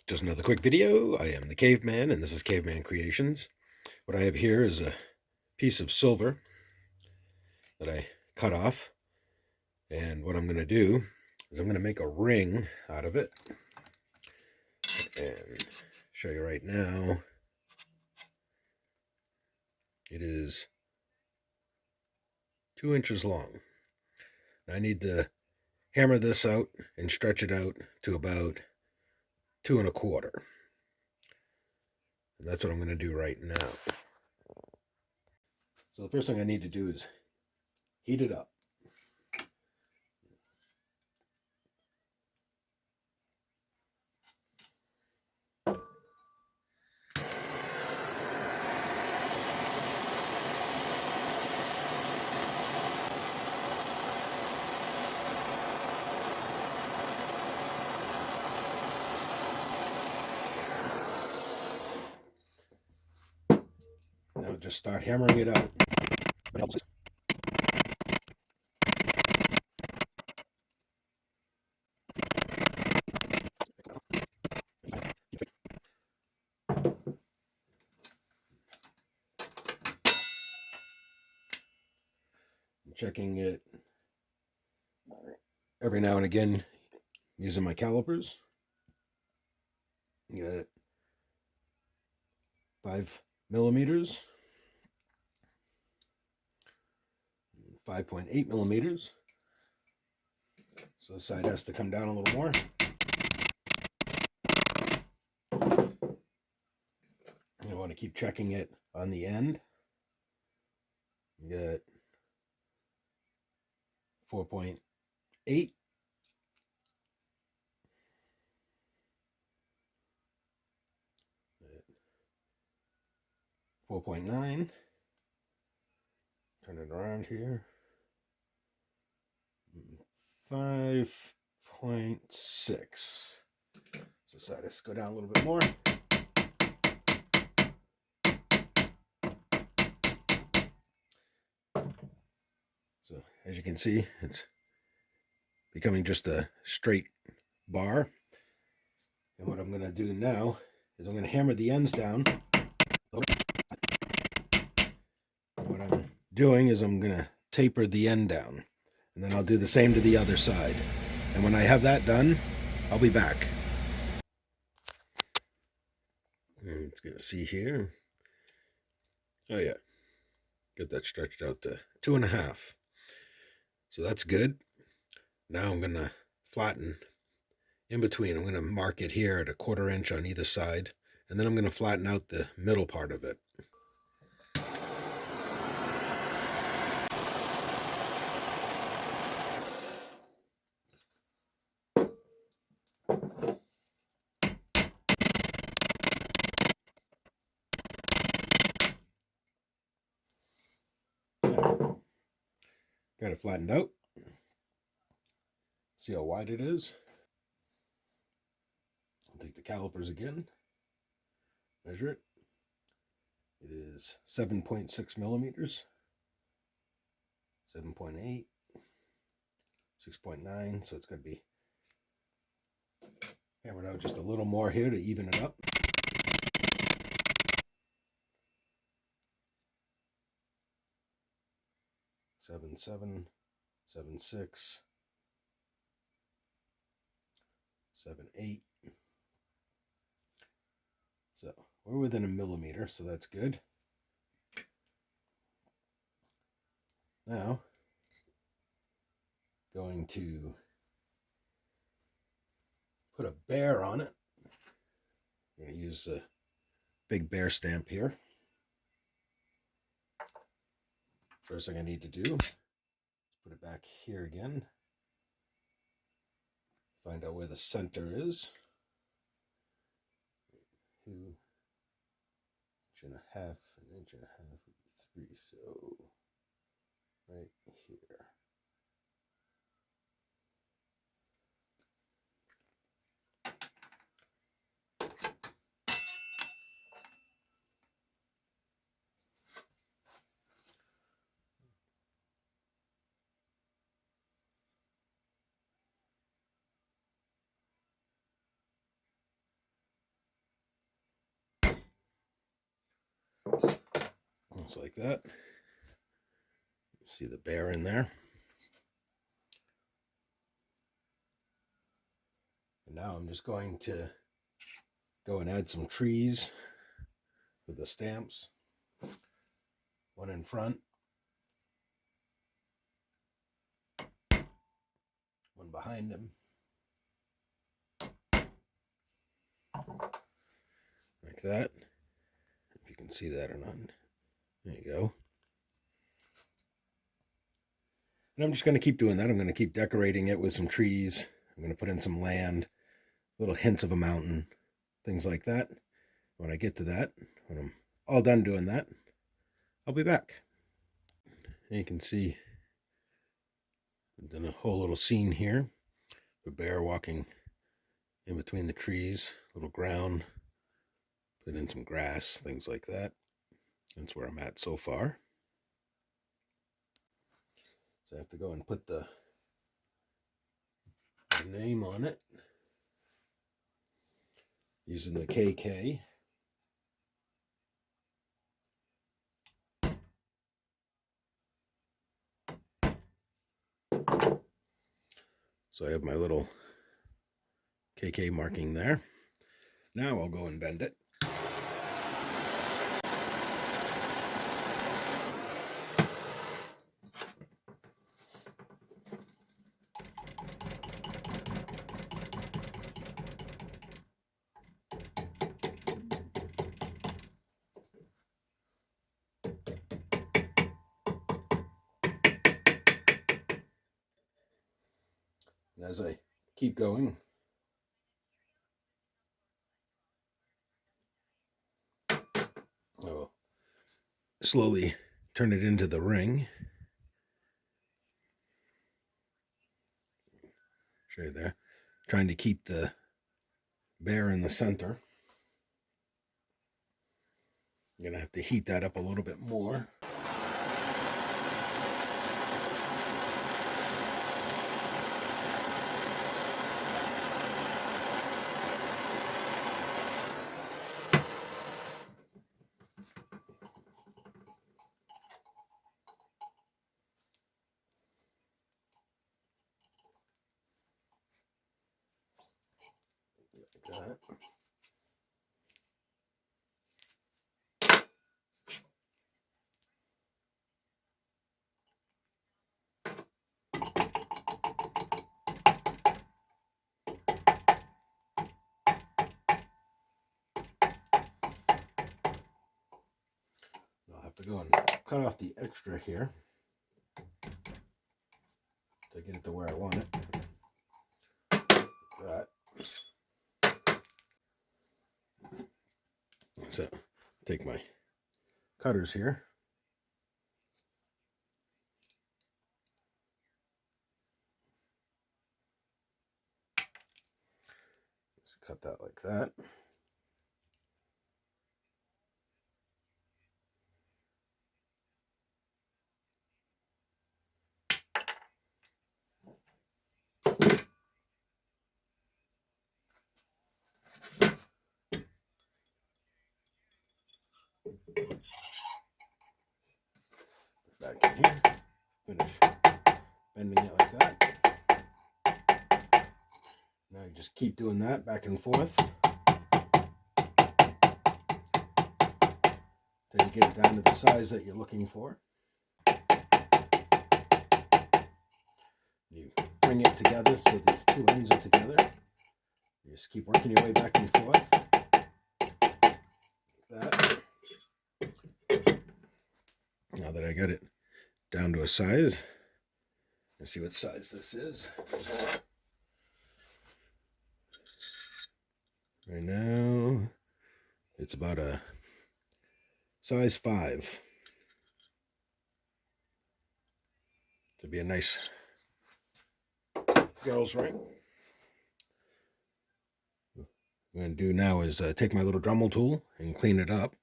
Just another quick video. I am the Caveman, and this is Caveman Creations. What I have here is a piece of silver that I cut off, and what I'm going to do is I'm going to make a ring out of it, and show you right now. It is 2 inches long. I need to hammer this out and stretch it out to about 2 1/4. And that's what I'm going to do right now. So the first thing I need to do is heat it up. Now just start hammering it out. I'm checking it every now and again using my calipers. Got 5 millimeters, 5.8 millimeters. So the side has to come down a little more. I want to keep checking it on the end. Got 4.8. .9. Turn it around here. 5.6. So side has to go down a little bit more. So as you can see, it's becoming just a straight bar. And what I'm going to do now is I'm going to hammer the ends down. What I'm doing is I'm going to taper the end down. And then I'll do the same to the other side. And when I have that done, I'll be back. And it's going to see here. Oh yeah. Get that stretched out to 2 1/2. So that's good. Now I'm going to flatten in between. I'm going to mark it here at 1/4 inch on either side. And then I'm going to flatten out the middle part of it. Got it flattened out. See how wide it is. I'll take the calipers again. Measure it. It is 7.6 millimeters. 7.8. 6.9. So it's going to be hammered out just a little more here to even it up. Seven, 6, 7, 8. So we're within a millimeter, so that's good. Now, going to put a bear on it. I'm going to use a big bear stamp here. First thing I need to do is put it back here again. Find out where the center is. 2 1/2, an inch and a half would be 3, so right here. like that. See the bear in there. And now I'm just going to go and add some trees with the stamps. One in front, one behind him. Like that. If you can see that or not. There you go. And I'm just going to keep doing that. I'm going to keep decorating it with some trees. I'm going to put in some land, little hints of a mountain, things like that. When I get to that, when I'm all done doing that, I'll be back. And you can see I've done a whole little scene here. The bear walking in between the trees, little ground, put in some grass, things like that. That's where I'm at so far. So I have to go and put the name on it using the KK. So I have my little KK marking there. Now I'll go and bend it. And as I keep going, I'll slowly turn it into the ring. Show you there. Trying to keep the bear in the center. I'm going to have to heat that up a little bit more. Like that. I'll have to go and cut off the extra here to get it to where I want it. Like that. So take my cutters here. Just cut that like that. Back in here. Finish bending it like that. Now you just keep doing that back and forth till you get it down to the size that you're looking for. You bring it together so these two ends are together. You just keep working your way back and forth. Like that. Now that I got it down to a size, let's see what size this is. Right now, it's about a size 5. To be a nice girl's ring. What I'm going to do now is take my little Dremel tool and clean it up.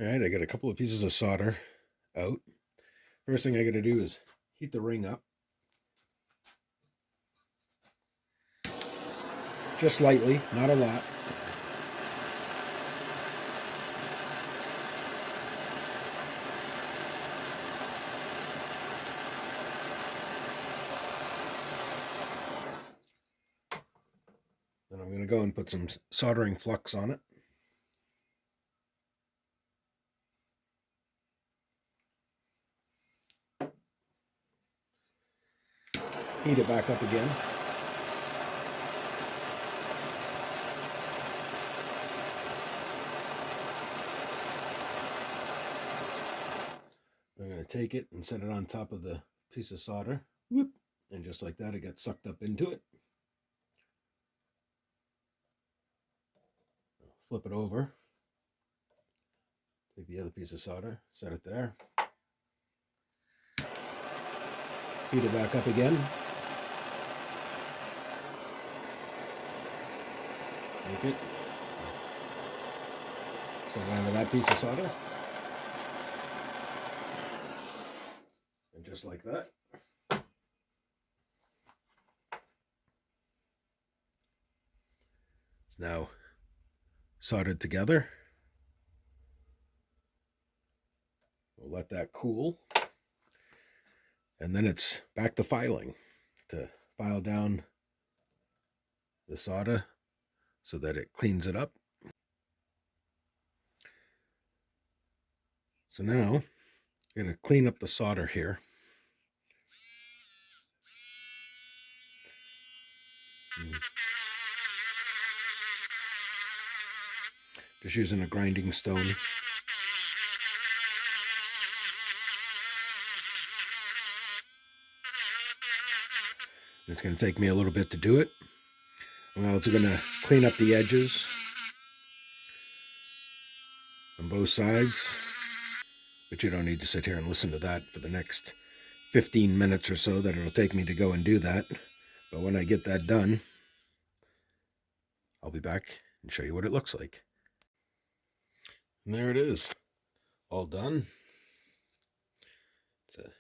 Alright, I got a couple of pieces of solder out. First thing I got to do is heat the ring up. Just lightly, not a lot. I'm going to go and put some soldering flux on it. Heat it back up again. I'm going to take it and set it on top of the piece of solder. Whoop. And just like that, it gets sucked up into it. Flip it over. Take the other piece of solder, set it there. Heat it back up again. Take it. Set it onto that piece of solder. And just like that. It's now soldered together. We'll let that cool. And then it's back to filing, to file down the solder so that it cleans it up. So now I'm going to clean up the solder here. Just using a grinding stone. It's going to take me a little bit to do it. I'm also going to clean up the edges on both sides. But you don't need to sit here and listen to that for the next 15 minutes or so that it'll take me to go and do that. But when I get that done, I'll be back and show you what it looks like. And there it is, all done. It's a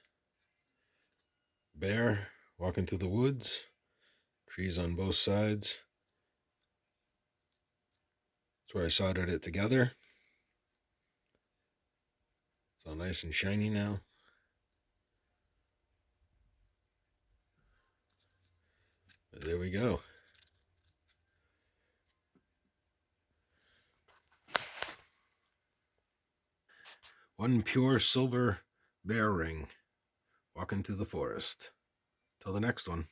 bear walking through the woods, trees on both sides. That's where I soldered it together. It's all nice and shiny now. But there we go. One pure silver bear ring walking through the forest. Till the next one.